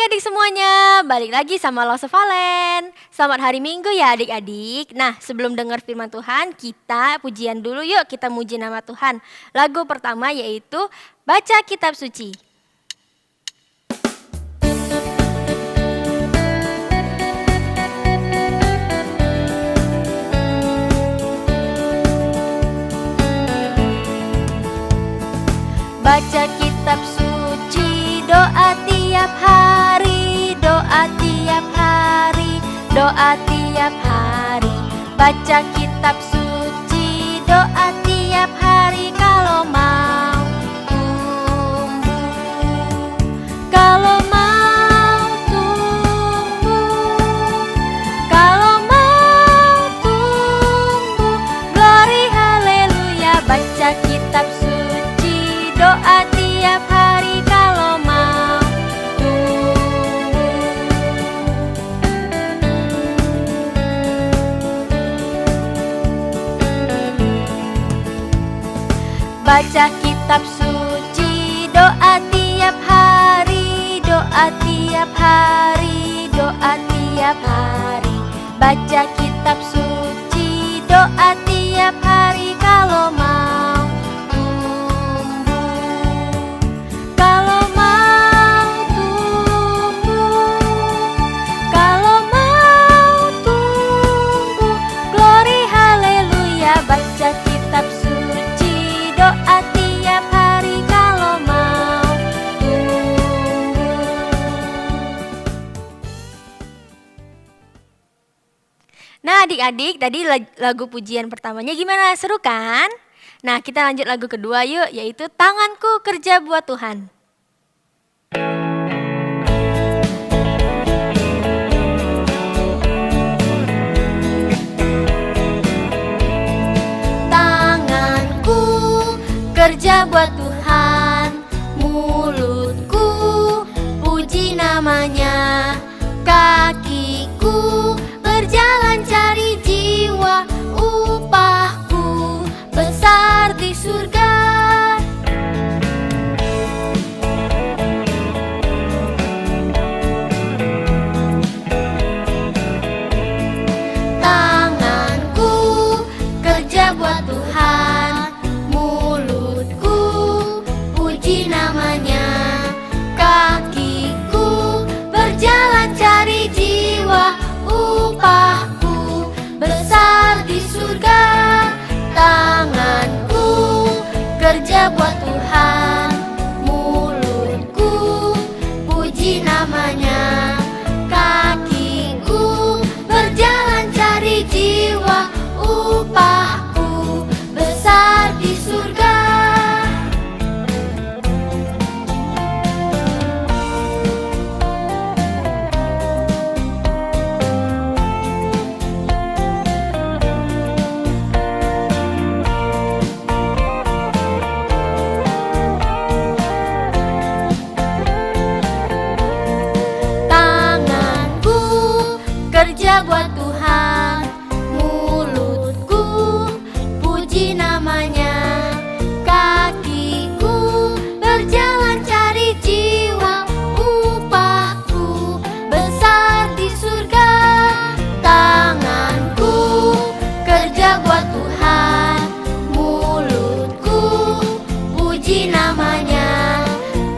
adik-adik semuanya, balik lagi sama Lose Valen. Selamat hari Minggu ya adik-adik. Nah, sebelum dengar firman Tuhan, kita pujian dulu yuk, kita muji nama Tuhan. Lagu pertama yaitu Baca Kitab Suci. Baca kitab suci, doa tiap hari, doa tiap hari, doa tiap hari. Baca kitab suci, doa tiap hari kalau mau tumbuh. Kalau mau tumbuh, kalau mau tumbuh, glory haleluya. Baca kitab suci, doa tiap hari kalau mau tumbuh. Baca kitab suci, doa tiap hari, doa tiap hari, doa tiap hari. Baca kitab suci, doa tiap hari kalau mau tumbuh. Kalau mau tumbuh, kalau mau tumbuh, glory haleluya. Baca kitab suci, doa tiap hari kalau mau tumbuh. Nah adik-adik, tadi lagu pujian pertamanya gimana? Seru kan? Nah kita lanjut lagu kedua yuk, yaitu Tanganku Kerja Buat Tuhan. Tanganku kerja buat Tuhan, mulutku puji namanya, kakiku berjalan cari jiwa, upahku besar di surga. Tanganku kerja buat Tuhan, mulutku puji namanya, kakiku berjalan cari jiwa, upahku besar di surga. Tanganku kerja buat Tuhan, mulutku puji namanya, kakiku berjalan cari jiwa, upahku besar di surga. Tanganku kerja buat Tuhan, mulutku puji namanya, kakiku berjalan cari jiwa, upahku besar di surga. Tanganku kerja buat Tuhan, mulutku puji namanya,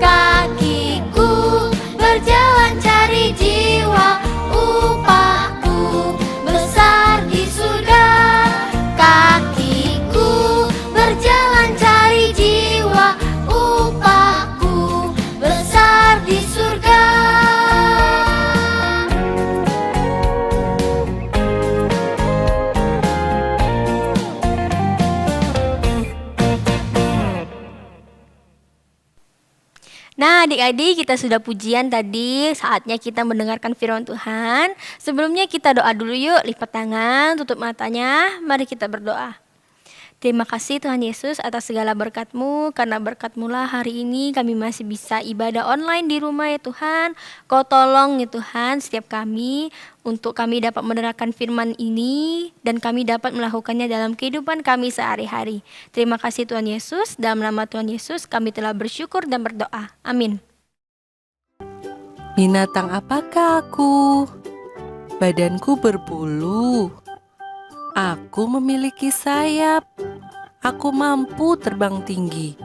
kakiku berjalan cari jiwa, upahku besar di surga. Kakiku berjalan cari jiwa, upahku besar di surga. Nah adik-adik, kita sudah pujian tadi, saatnya kita mendengarkan firman Tuhan. Sebelumnya kita doa dulu yuk, lipat tangan, tutup matanya, mari kita berdoa. Terima kasih Tuhan Yesus atas segala berkat-Mu, karena berkat-Mu lah hari ini kami masih bisa ibadah online di rumah ya Tuhan. Kau tolong ya Tuhan setiap kami untuk kami dapat mendengarkan firman ini dan kami dapat melakukannya dalam kehidupan kami sehari-hari. Terima kasih Tuhan Yesus, dalam nama Tuhan Yesus kami telah bersyukur dan berdoa. Amin. Binatang apakah aku? Badanku berbulu. Aku memiliki sayap. Aku mampu terbang tinggi.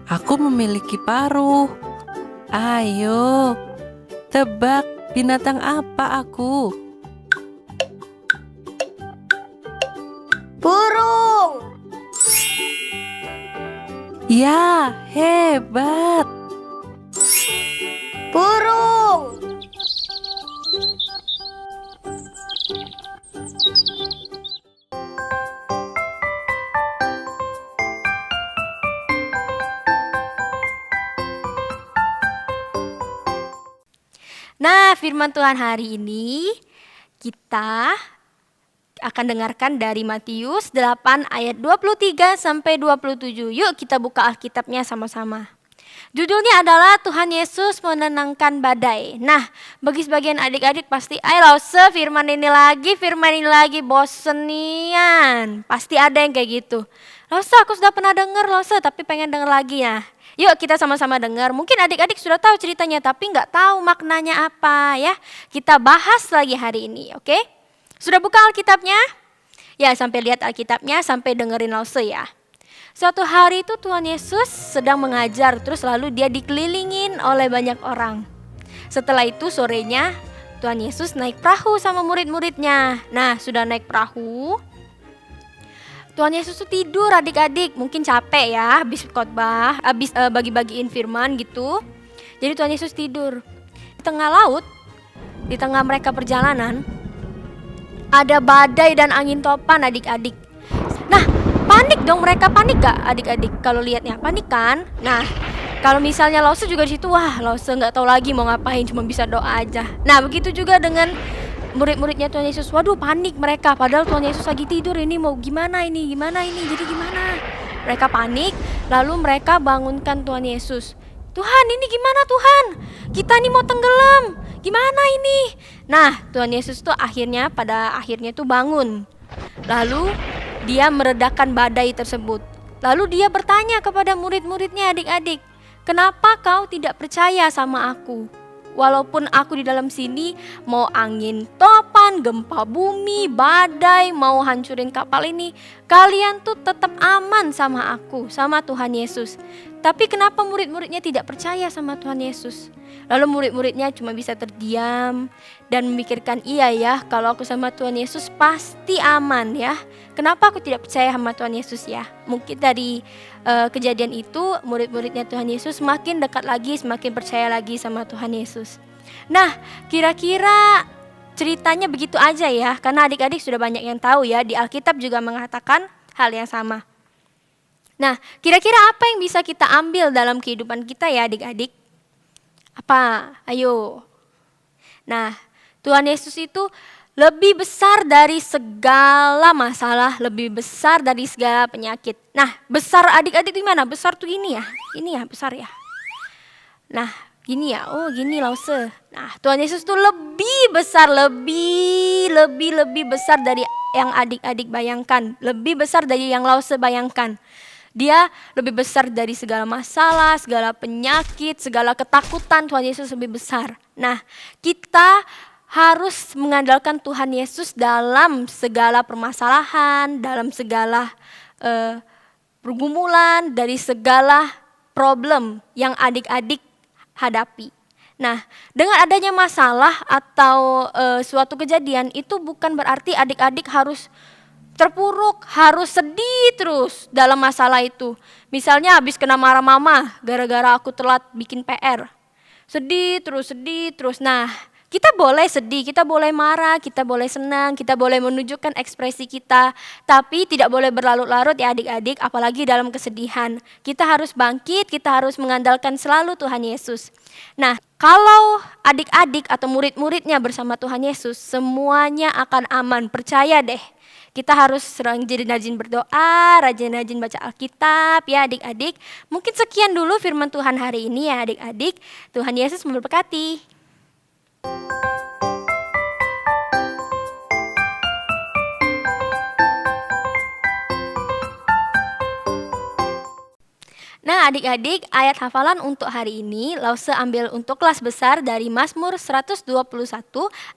Aku memiliki paruh. Ayo, tebak binatang apa aku? Burung. Ya, hebat. Burung. Nah, firman Tuhan hari ini kita akan dengarkan dari Matius 8 ayat 23 sampai 27. Yuk kita buka Alkitabnya sama-sama. Judulnya adalah Tuhan Yesus menenangkan badai. Nah, bagi sebagian adik-adik pasti, Lause firman ini lagi, bosenian. Pasti ada yang kayak gitu. Lause, aku sudah pernah dengar Lause, tapi pengen dengar lagi ya. Yuk kita sama-sama dengar. Mungkin adik-adik sudah tahu ceritanya, tapi nggak tahu maknanya apa ya. Kita bahas lagi hari ini, oke? Sudah buka Alkitabnya? Ya, sampai lihat Alkitabnya, sampai dengerin Lause ya. Suatu hari itu Tuhan Yesus sedang mengajar, terus lalu dia dikelilingin oleh banyak orang. Setelah itu sorenya Tuhan Yesus naik perahu sama murid-muridnya. Nah, sudah naik perahu, Tuhan Yesus tuh tidur adik-adik, mungkin capek ya habis khotbah, habis bagi-bagiin firman gitu. Jadi Tuhan Yesus tidur. Di tengah laut, di tengah mereka perjalanan, ada badai dan angin topan adik-adik. Nah, panik dong mereka, panik gak adik-adik kalau lihatnya? Panik kan? Nah, kalau misalnya Lause juga di situ, wah Lause nggak tahu lagi mau ngapain, cuma bisa doa aja. Nah, begitu juga dengan murid-muridnya Tuhan Yesus. Waduh, panik mereka, padahal Tuhan Yesus lagi tidur, ini mau gimana ini, jadi gimana? Mereka panik, lalu mereka bangunkan Tuhan Yesus. Tuhan, ini gimana Tuhan? Kita nih mau tenggelam, gimana ini? Nah, Tuhan Yesus tuh pada akhirnya tuh bangun. Lalu dia meredakan badai tersebut. Lalu dia bertanya kepada murid-muridnya, adik-adik, kenapa kau tidak percaya sama aku? Walaupun aku di dalam sini mau angin topan, gempa bumi, badai, mau hancurin kapal ini, kalian tuh tetap aman sama aku, sama Tuhan Yesus. Tapi kenapa murid-muridnya tidak percaya sama Tuhan Yesus? Lalu murid-muridnya cuma bisa terdiam dan memikirkan, iya ya, kalau aku sama Tuhan Yesus pasti aman ya. Kenapa aku tidak percaya sama Tuhan Yesus ya? Mungkin dari kejadian itu murid-muridnya Tuhan Yesus semakin dekat lagi, semakin percaya lagi sama Tuhan Yesus. Nah, kira-kira ceritanya begitu aja ya, karena adik-adik sudah banyak yang tahu ya, di Alkitab juga mengatakan hal yang sama. Nah, kira-kira apa yang bisa kita ambil dalam kehidupan kita ya adik-adik? Apa? Ayo. Nah, Tuhan Yesus itu lebih besar dari segala masalah, lebih besar dari segala penyakit. Nah, besar adik-adik di mana? Besar tuh ini ya besar ya. Nah, gini ya, oh gini Lause. Nah, Tuhan Yesus tuh lebih besar, lebih besar dari yang adik-adik bayangkan, lebih besar dari yang Lause bayangkan. Dia lebih besar dari segala masalah, segala penyakit, segala ketakutan. Tuhan Yesus lebih besar. Nah, kita harus mengandalkan Tuhan Yesus dalam segala permasalahan, dalam segala pergumulan, dari segala problem yang adik-adik hadapi. Nah, dengan adanya masalah atau suatu kejadian itu bukan berarti adik-adik harus terpuruk, harus sedih terus dalam masalah itu. Misalnya habis kena marah mama gara-gara aku telat bikin PR. Sedih terus. Nah, kita boleh sedih, kita boleh marah, kita boleh senang, kita boleh menunjukkan ekspresi kita, tapi tidak boleh berlarut-larut ya adik-adik, apalagi dalam kesedihan. Kita harus bangkit, kita harus mengandalkan selalu Tuhan Yesus. Nah, kalau adik-adik atau murid-muridnya bersama Tuhan Yesus, semuanya akan aman, percaya deh. Kita harus rajin-rajin berdoa, rajin-rajin baca Alkitab ya adik-adik. Mungkin sekian dulu firman Tuhan hari ini ya adik-adik. Tuhan Yesus memberkati. Nah Nah, adik-adik, ayat hafalan untuk hari ini Lause ambil untuk kelas besar dari Mazmur 121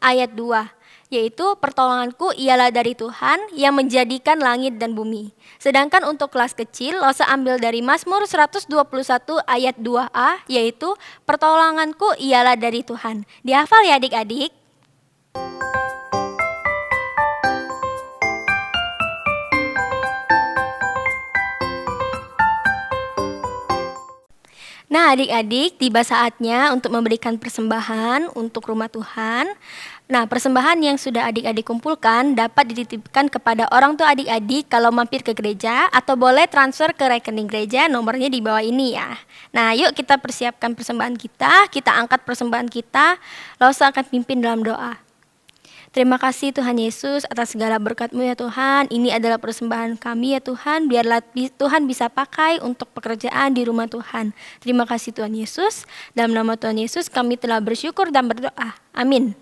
ayat 2, yaitu pertolonganku ialah dari Tuhan yang menjadikan langit dan bumi. Sedangkan untuk kelas kecil Lause ambil dari Mazmur 121 ayat 2a, yaitu pertolonganku ialah dari Tuhan. Dihafal ya adik-adik? Nah, adik-adik, tiba saatnya untuk memberikan persembahan untuk rumah Tuhan. Nah, persembahan yang sudah adik-adik kumpulkan dapat dititipkan kepada orang tua adik-adik kalau mampir ke gereja, atau boleh transfer ke rekening gereja, nomornya di bawah ini ya. Nah, yuk kita persiapkan persembahan kita angkat persembahan kita, lalu saya akan pimpin dalam doa. Terima kasih Tuhan Yesus atas segala berkat-Mu ya Tuhan. Ini adalah persembahan kami ya Tuhan. Biarlah Tuhan bisa pakai untuk pekerjaan di rumah Tuhan. Terima kasih Tuhan Yesus. Dalam nama Tuhan Yesus kami telah bersyukur dan berdoa. Amin.